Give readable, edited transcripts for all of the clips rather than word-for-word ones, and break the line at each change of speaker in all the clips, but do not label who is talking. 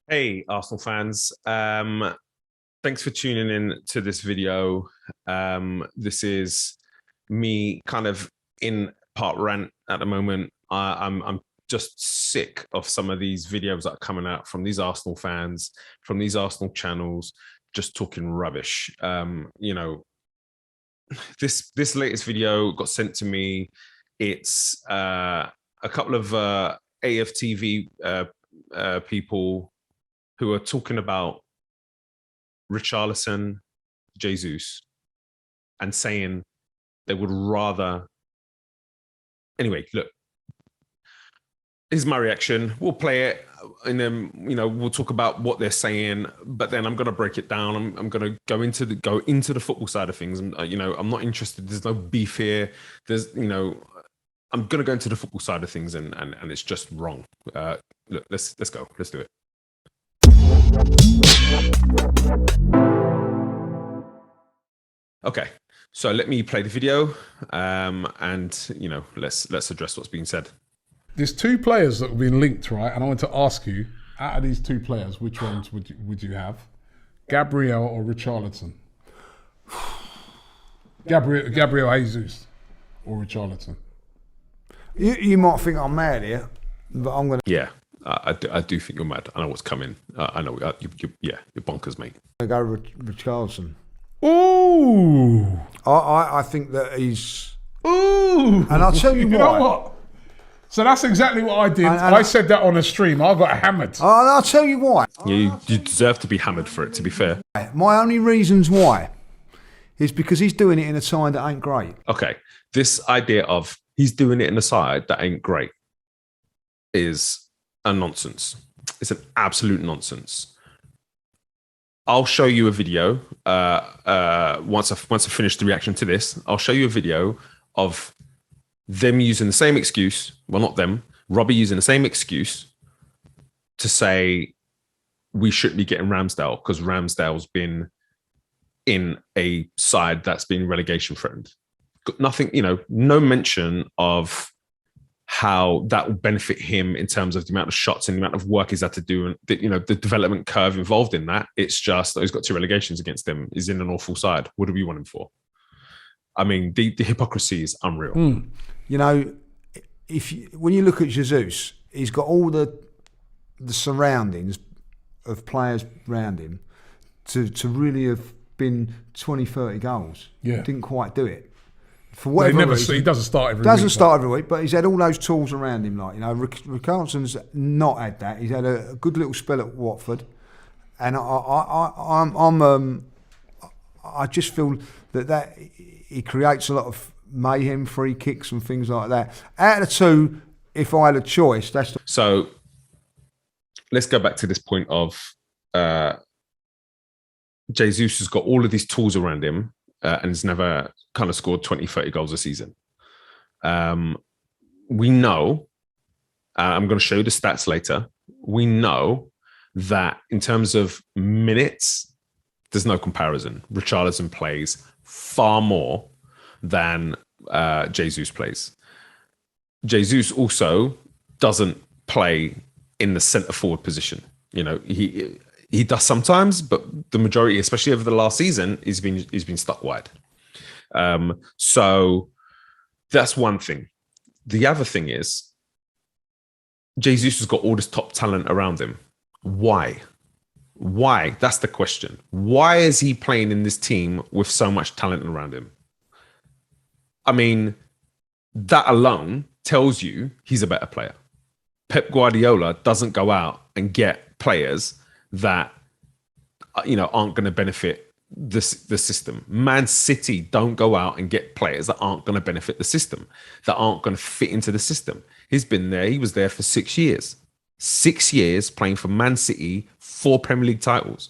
Hey, Arsenal fans. Thanks for tuning in to this video. This is me kind of in part rant at the moment. I'm just sick of some of these videos that are coming out from these Arsenal fans, from these Arsenal channels, just talking rubbish. This latest video got sent to me. It's a couple of Aftv people who are talking about Richarlison, Jesus, and saying they would rather. Anyway, look, here's my reaction. We'll play it, and then we'll talk about what they're saying. But then I'm going to break it down. I'm going to go into the football side of things. And I'm not interested. There's no beef here. I'm going to go into the football side of things, and it's just wrong. Look, let's go. Let's do it. Okay, so let me play the video, and let's address what's being said.
There's two players that have been linked, right? And I want to ask you, out of these two players, which ones would you have? Gabriel or Richarlison? Gabriel Jesus or Richarlison?
You might think I'm mad here, but I'm gonna.
Yeah, I do think you're mad. I know what's coming. I know. You're bonkers, mate.
I go Richarlison.
Ooh.
I think that he's.
Ooh.
And I'll tell you why.
You know what? So that's exactly what I did. I said that on a stream. I got hammered.
And I'll tell you why.
You deserve to be hammered for it, to be fair.
My only reasons why is because he's doing it in a side that ain't great.
Okay, this idea of he's doing it in a side that ain't great is a nonsense. It's an absolute nonsense. I'll show you a video once I finish the reaction to this. I'll show you a video of them using the same excuse. Well, not them. Robbie using the same excuse to say we shouldn't be getting Ramsdale because Ramsdale's been in a side that's been relegation threatened. Nothing, no mention of how that will benefit him in terms of the amount of shots and the amount of work he's had to do and the development curve involved in that. It's just that he's got 2 relegations against him. He's in an awful side. What do we want him for? I mean, the hypocrisy is unreal.
When you look at Jesus, he's got all the surroundings of players around him to really have been 20, 30 goals.
Yeah.
Didn't quite do it. For whatever reason,
he doesn't start every week.
Doesn't start every week, but he's had all those tools around him. Like Richarlison's not had that. He's had a good little spell at Watford, and I just feel that he creates a lot of mayhem, free kicks and things like that. Out of the two, if I had a choice, that's the.
So let's go back to this point of Jesus has got all of these tools around him. And has never kind of scored 20, 30 goals a season. We know, I'm going to show you the stats later. We know that in terms of minutes, there's no comparison. Richarlison plays far more than Jesus plays. Jesus also doesn't play in the centre forward position. He does sometimes, but the majority, especially over the last season, he's been stuck wide. So that's one thing. The other thing is, Jesus has got all this top talent around him. Why? Why? That's the question. Why is he playing in this team with so much talent around him? I mean, that alone tells you he's a better player. Pep Guardiola doesn't go out and get players that aren't going to benefit the system. Man City don't go out and get players that aren't going to benefit the system, that aren't going to fit into the system. He's been there. He was there for 6 years. 6 years playing for Man City, 4 Premier League titles.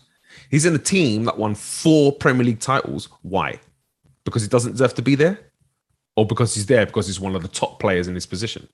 He's in a team that won 4 Premier League titles. Why? Because he doesn't deserve to be there, or because he's there because he's one of the top players in this position?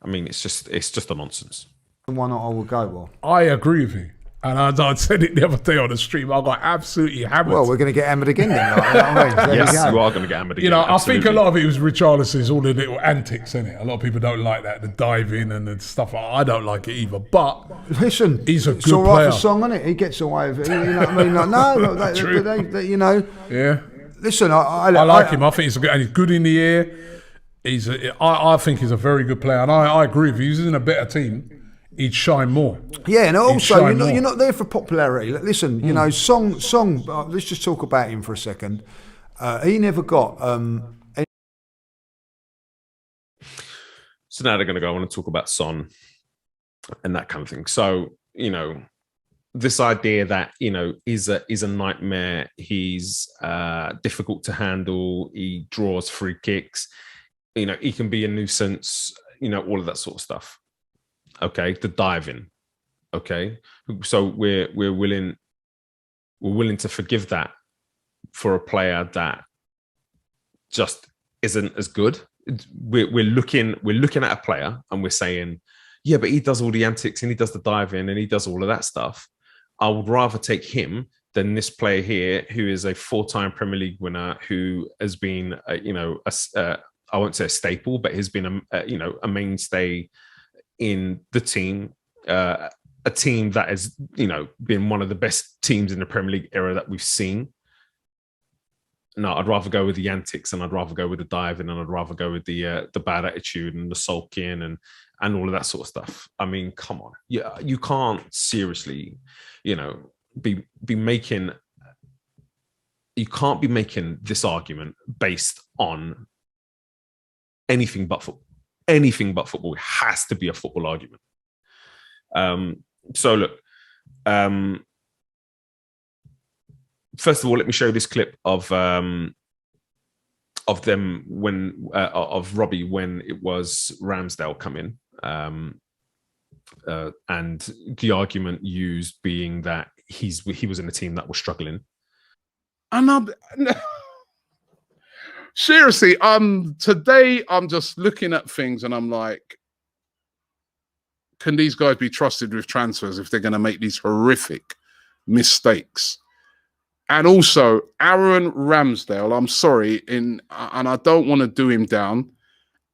I mean, it's just a nonsense.
One I would go with.
I agree with you. And I said it the other day on the stream. I got absolutely hammered.
Well, we're going to get hammered again then. Like, you know what I mean? There
Yes,
we go.
you are going to get hammered again.
You know,
absolutely.
I think a lot of it was Richarlison's, all the little antics, innit? A lot of people don't like that, the diving and the stuff. I don't like it either. But
Listen,
he's a
it's
good
all right
player.
for Song, isn't it? He gets away with it. You know what I mean? Like, no,
True.
they, you know.
Yeah.
Listen, I
like him. I think he's good, and he's good in the air. I think he's a very good player, and I agree with you. He's in a better team, he'd shine more.
Yeah, and also
shine
you're
more.
not there for popularity. Listen, you know, Song. Let's just talk about him for a second. He never got.
So now they're going to go on and talk about Son and that kind of thing. So, you know, this idea that, you know, is a nightmare. He's difficult to handle. He draws free kicks. You know, he can be a nuisance. You know, all of that sort of stuff. Okay, the diving. Okay, so we're willing to forgive that for a player that just isn't as good. We're looking at a player and we're saying, yeah, but he does all the antics and he does the diving and he does all of that stuff. I would rather take him than this player here, who is a 4-time Premier League winner, who has been, I won't say a staple, but has been a mainstay in the team, a team that has, you know, been one of the best teams in the Premier League era that we've seen. No, I'd rather go with the antics, and I'd rather go with the diving, and I'd rather go with the bad attitude and the sulking and all of that sort of stuff. I mean, come on, yeah, you can't seriously, you know, be making. You can't be making this argument based on anything but football. Anything but football. It has to be a football argument. So look, first of all, let me show you this clip of them when of Robbie when it was Ramsdale coming, and the argument used being that he was in a team that was struggling.
And seriously, today I'm just looking at things and I'm like, can these guys be trusted with transfers if they're going to make these horrific mistakes? And also, Aaron Ramsdale, I'm sorry, and I don't want to do him down.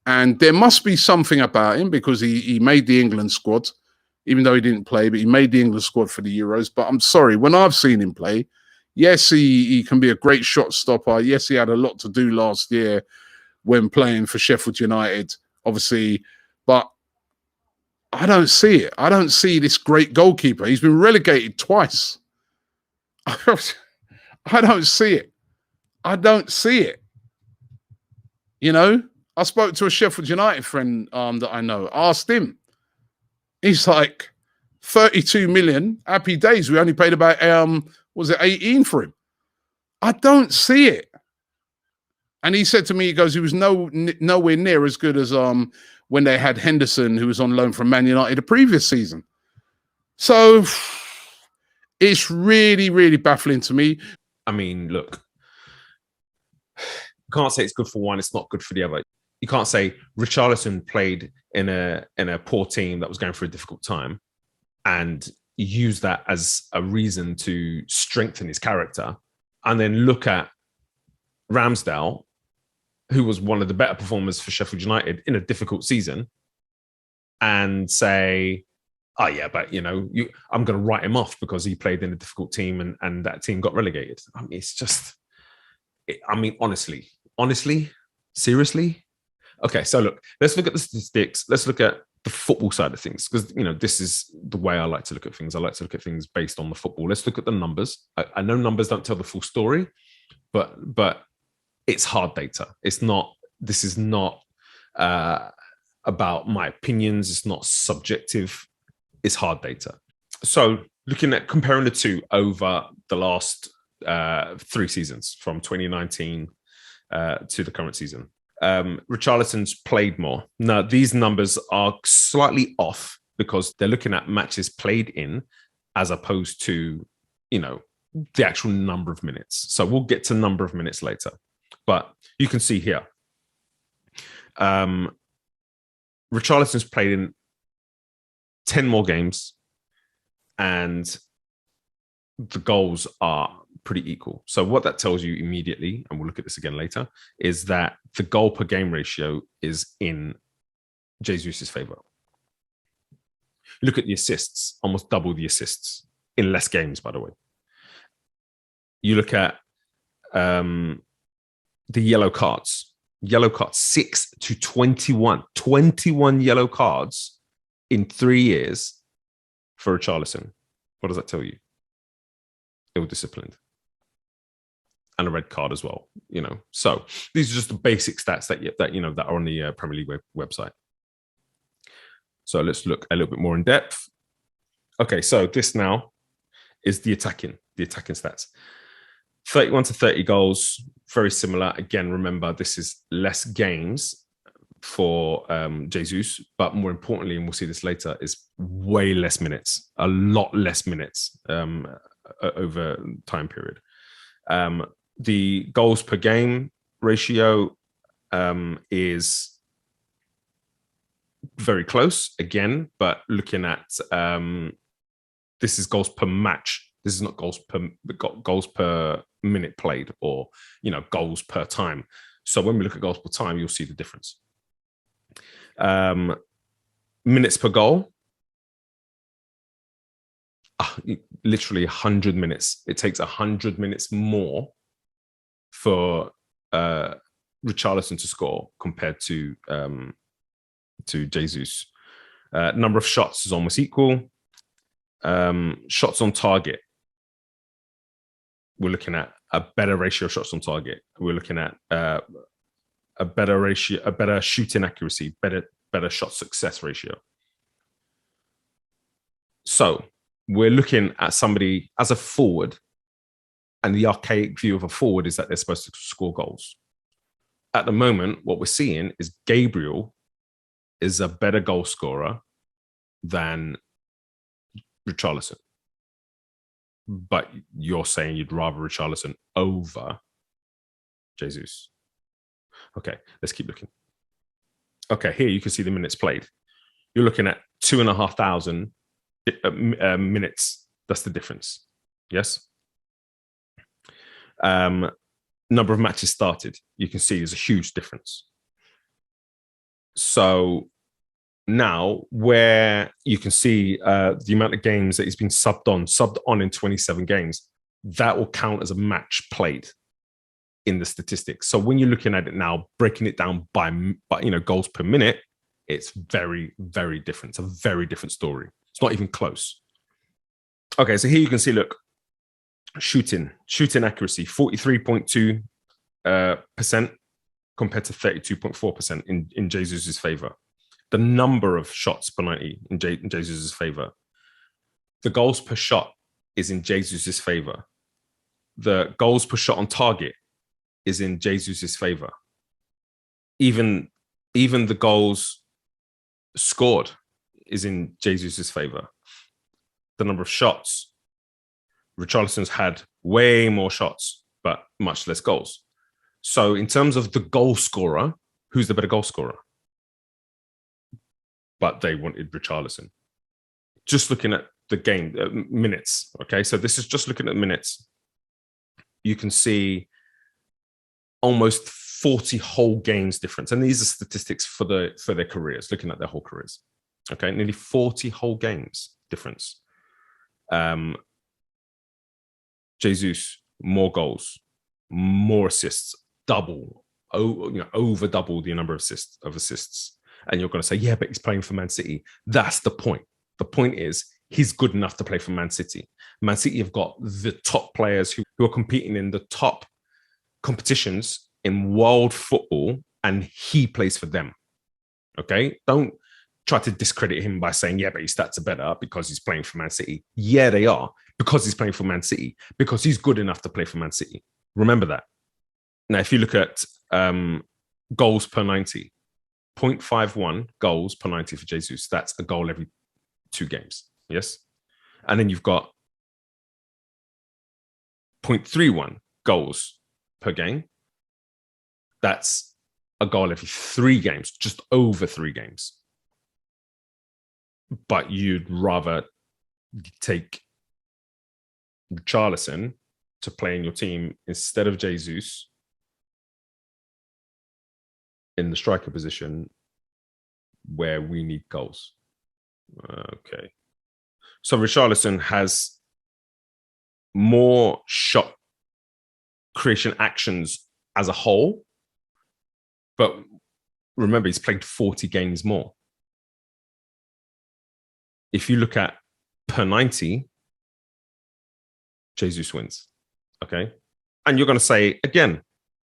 And there must be something about him because he made the England squad, even though he didn't play, but he made the England squad for the Euros. But I'm sorry, when I've seen him play, yes, he can be a great shot stopper. Yes, he had a lot to do last year when playing for Sheffield United, obviously. But I don't see it. I don't see this great goalkeeper. He's been relegated twice. I don't see it. I don't see it. You know, I spoke to a Sheffield United friend that I know, asked him. He's like, 32 million, happy days. We only paid about, 18 for him. I don't see it. And he said to me, he goes, he was nowhere near as good as when they had Henderson, who was on loan from Man United the previous season. So it's really, really baffling to me.
I mean, look, you can't say it's good for one, it's not good for the other. You can't say Richarlison played in a poor team that was going through a difficult time and use that as a reason to strengthen his character, and then look at Ramsdale, who was one of the better performers for Sheffield United in a difficult season, and say, oh yeah, but you know, I'm going to write him off because he played in a difficult team and that team got relegated. I mean, it's just, honestly, seriously. Okay, so look, let's look at the statistics. Let's look at the football side of things, because, you know, this is the way I like to look at things. I like to look at things based on the football. Let's look at the numbers. I know numbers don't tell the full story, but it's hard data. This is not about my opinions. It's not subjective. It's hard data. So looking at comparing the two over the last 3 seasons from 2019 to the current season, Richarlison's played more. Now, these numbers are slightly off because they're looking at matches played in as opposed to, you know, the actual number of minutes. So we'll get to number of minutes later. But you can see here, Richarlison's played in 10 more games and the goals are pretty equal. So what that tells you immediately, and we'll look at this again later, is that the goal per game ratio is in Jesus' favor. Look at the assists, almost double the assists in less games, by the way. You look at the yellow cards. Yellow cards, 6 to 21. 21 yellow cards in 3 years for Richarlison. What does that tell you? Ill-disciplined. And a red card as well, you know. So these are just the basic stats that you know that are on the Premier League website. So let's look a little bit more in depth. Okay, so this now is the attacking stats. 31 to 30 goals, very similar. Again, remember, this is less games for Jesus, but more importantly, and we'll see this later, is way less minutes, a lot less minutes over time period. The goals per game ratio is very close again, but looking at this is goals per match. This is not goals per minute played, or goals per time. So when we look at goals per time, you'll see the difference. Minutes per goal, literally 100 minutes. It takes 100 minutes more for Richarlison to score compared to Jesus. Number of shots is almost equal. Shots on target, we're looking at a better ratio of shots on target. We're looking at a better shooting accuracy, better shot success ratio. So we're looking at somebody as a forward, and the archaic view of a forward is that they're supposed to score goals. At the moment, what we're seeing is Gabriel is a better goal scorer than Richarlison. But you're saying you'd rather Richarlison over Jesus. Okay, let's keep looking. Okay, here you can see the minutes played. You're looking at 2,500 minutes. That's the difference. Yes. Number of matches started. You can see there's a huge difference. So now, where you can see the amount of games that he's been subbed on in 27 games, that will count as a match played in the statistics. So when you're looking at it now, breaking it down by goals per minute, it's very, very different. It's a very different story. It's not even close. Okay, so here you can see, look, shooting accuracy, 43.2% compared to 32.4% in Jesus' favor. The number of shots per 90 in Jesus' favor. The goals per shot is in Jesus' favor. The goals per shot on target is in Jesus' favor. Even the goals scored is in Jesus' favor. The number of shots, Richarlison's had way more shots, but much less goals. So in terms of the goal scorer, who's the better goal scorer? But they wanted Richarlison. Just looking at the game, minutes, okay? So this is just looking at minutes. You can see almost 40 whole games difference. And these are statistics for their careers, looking at their whole careers. Okay, nearly 40 whole games difference. Jesus, more goals, more assists, over double the number of assists. And you're going to say, yeah, but he's playing for Man City. That's the point. The point is he's good enough to play for Man City. Man City have got the top players who are competing in the top competitions in world football, and he plays for them. Okay? Don't try to discredit him by saying, yeah, but his stats are better because he's playing for Man City. Yeah, they are, because he's playing for Man City, because he's good enough to play for Man City. Remember that. Now, if you look at goals per 90, 0.51 goals per 90 for Jesus. That's a goal every 2 games. Yes. And then you've got 0.31 goals per game. That's a goal every 3 games, just over 3 games. But you'd rather take Richarlison to play in your team instead of Jesus in the striker position where we need goals. Okay. So Richarlison has more shot creation actions as a whole, but remember, he's played 40 games more. If you look at per 90, Jesus wins. Okay. And you're going to say, again,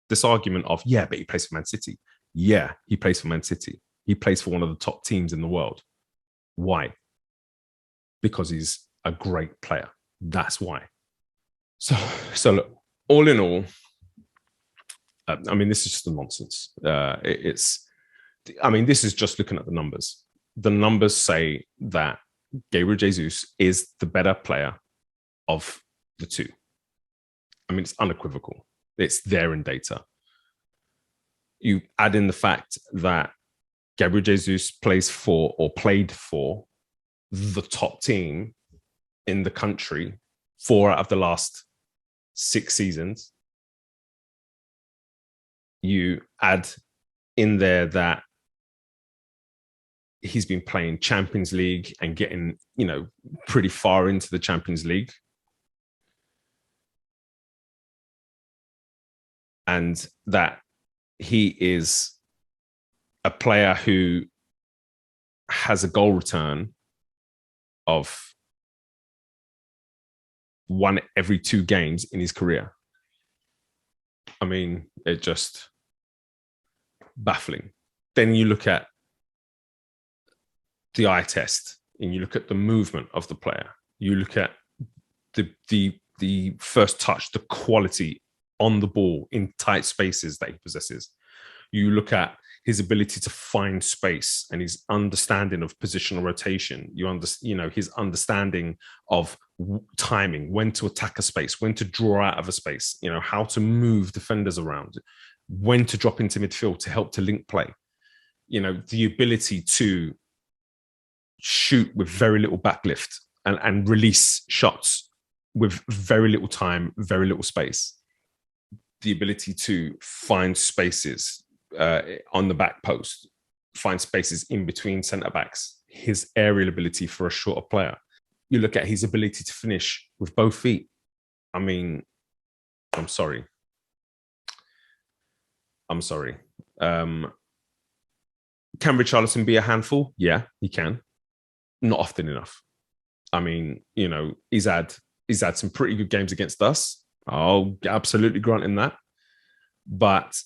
this argument of, yeah, but he plays for Man City. Yeah, he plays for Man City. He plays for one of the top teams in the world. Why? Because he's a great player. That's why. So look, all in all, I mean, this is just a nonsense. This is just looking at the numbers. The numbers say that Gabriel Jesus is the better player of the two. I mean, it's unequivocal. It's there in data. You add in the fact that Gabriel Jesus plays for or played for the top team in the country 4 out of the last 6 seasons. You add in there that he's been playing Champions League and getting, pretty far into the Champions League. And that he is a player who has a goal return of 1 every 2 games in his career. I mean, it just baffling. Then you look at the eye test and you look at the movement of the player. You look at the first touch, the quality on the ball in tight spaces that he possesses. You look at his ability to find space and his understanding of positional rotation. His understanding of timing, when to attack a space, when to draw out of a space, how to move defenders around, when to drop into midfield to help to link play. The ability to shoot with very little backlift and release shots with very little time, very little space. The ability to find spaces on the back post, find spaces in between centre backs, his aerial ability for a shorter player. You look at his ability to finish with both feet. I mean, I'm sorry. Can Richarlison be a handful? Yeah, he can. Not often enough. I mean, he's had some pretty good games against us. I'll absolutely grant him that. But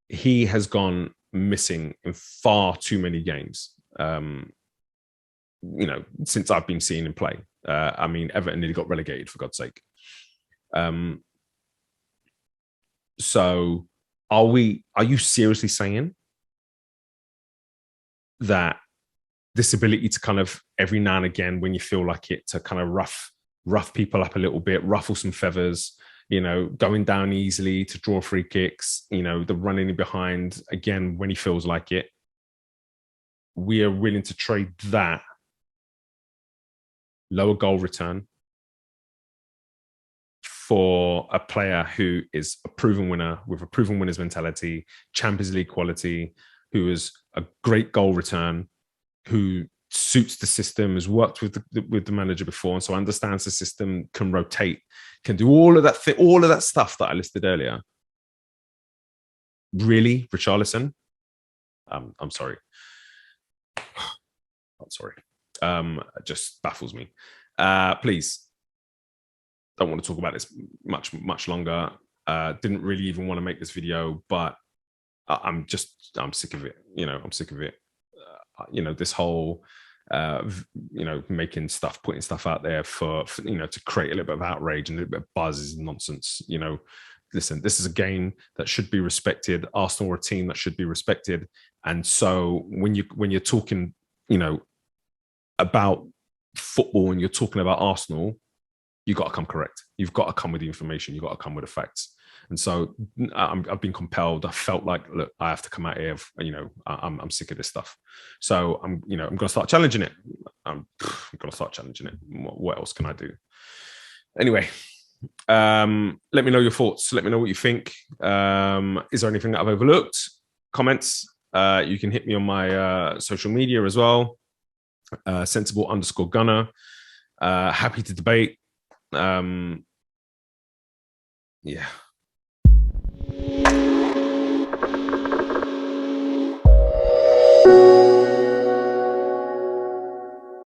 he has gone missing in far too many games, since I've been seeing him play. Everton nearly got relegated, for God's sake. So are you seriously saying that this ability to kind of every now and again, when you feel like it, to kind of rough people up a little bit, ruffle some feathers, going down easily to draw free kicks, the running in behind, again, when he feels like it, we are willing to trade that lower goal return for a player who is a proven winner with a proven winner's mentality, Champions League quality, who is a great goal return, who suits the system, has worked with the manager before, and so understands the system, can rotate, can do all of that stuff that I listed earlier. Really, Richarlison? I'm sorry. I'm sorry. It just baffles me. Please, don't want to talk about this much longer. Didn't really even want to make this video, but I'm sick of it. I'm sick of it. This whole making stuff, putting stuff out there for to create a little bit of outrage and a little bit of buzz is nonsense. Listen, this is a game that should be respected. Arsenal are a team that should be respected, and so when you're talking about football and you're talking about Arsenal, you've got to come correct. You've got to come with the information. You've got to come with the facts. And so I've been compelled. I felt like, look, I have to come out here. I'm sick of this stuff. So I'm going to start challenging it. I'm going to start challenging it. What else can I do? Anyway, Let me know your thoughts. Let me know what you think. Is there anything that I've overlooked? Comments. You can hit me on my social media as well. Sensible_gunner. Happy to debate. Yeah.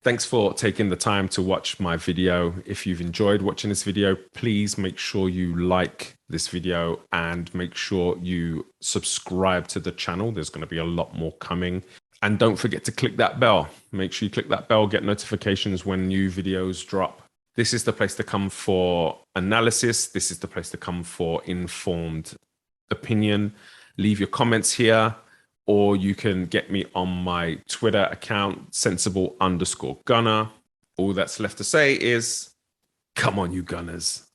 Thanks for taking the time to watch my video. If you've enjoyed watching this video, please make sure you like this video and make sure you subscribe to the channel. There's going to be a lot more coming. And don't forget to click that bell. Make sure you click that bell, get notifications when new videos drop. This is the place to come for analysis. This is the place to come for informed opinion. Leave your comments here, or you can get me on my Twitter account, sensible_gunner. All that's left to say is, come on, you gunners.